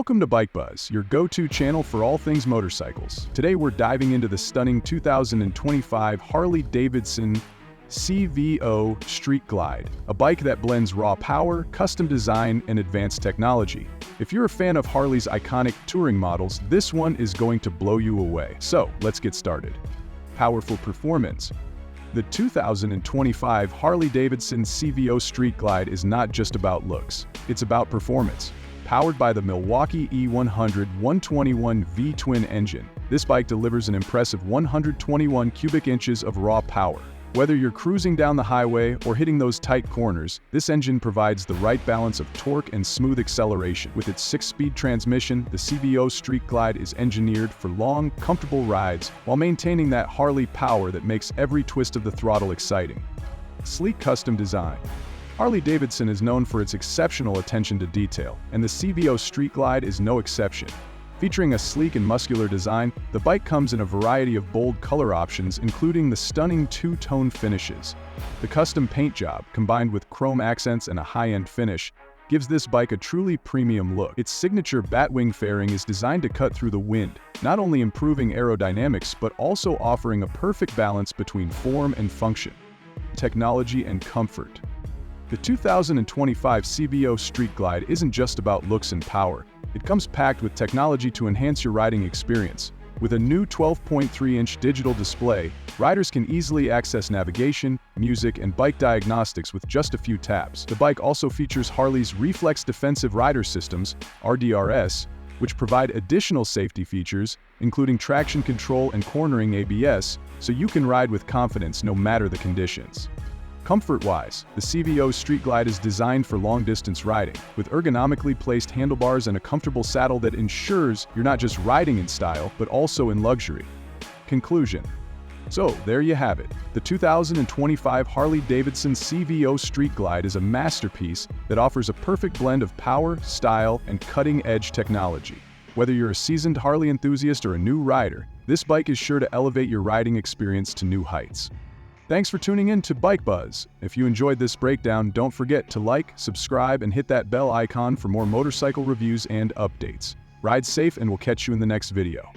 Welcome to Bike Buzz, your go-to channel for all things motorcycles. Today we're diving into the stunning 2025 Harley Davidson CVO Street Glide, a bike that blends raw power, custom design, and advanced technology. If you're a fan of Harley's iconic touring models, this one is going to blow you away. So, let's get started. Powerful performance. The 2025 Harley Davidson CVO Street Glide is not just about looks, it's about performance. Powered by the Milwaukee E100 121V twin engine, this bike delivers an impressive 121 cubic inches of raw power. Whether you're cruising down the highway or hitting those tight corners, this engine provides the right balance of torque and smooth acceleration. With its 6-speed transmission, the CVO Street Glide is engineered for long, comfortable rides while maintaining that Harley power that makes every twist of the throttle exciting. Sleek custom design. Harley Davidson is known for its exceptional attention to detail, and the CVO Street Glide is no exception. Featuring a sleek and muscular design, the bike comes in a variety of bold color options, including the stunning two-tone finishes. The custom paint job, combined with chrome accents and a high-end finish, gives this bike a truly premium look. Its signature batwing fairing is designed to cut through the wind, not only improving aerodynamics but also offering a perfect balance between form and function. Technology and comfort. The 2025 CVO Street Glide isn't just about looks and power. It comes packed with technology to enhance your riding experience. With a new 12.3-inch digital display, riders can easily access navigation, music, and bike diagnostics with just a few taps. The bike also features Harley's Reflex Defensive Rider Systems, RDRS, which provide additional safety features, including traction control and cornering ABS, so you can ride with confidence no matter the conditions. Comfort-wise, the CVO Street Glide is designed for long-distance riding, with ergonomically placed handlebars and a comfortable saddle that ensures you're not just riding in style, but also in luxury. Conclusion. So, there you have it. The 2025 Harley Davidson CVO Street Glide is a masterpiece that offers a perfect blend of power, style, and cutting-edge technology. Whether you're a seasoned Harley enthusiast or a new rider, this bike is sure to elevate your riding experience to new heights. Thanks for tuning in to Bike Buzz. If you enjoyed this breakdown, don't forget to like, subscribe, and hit that bell icon for more motorcycle reviews and updates. Ride safe, and we'll catch you in the next video.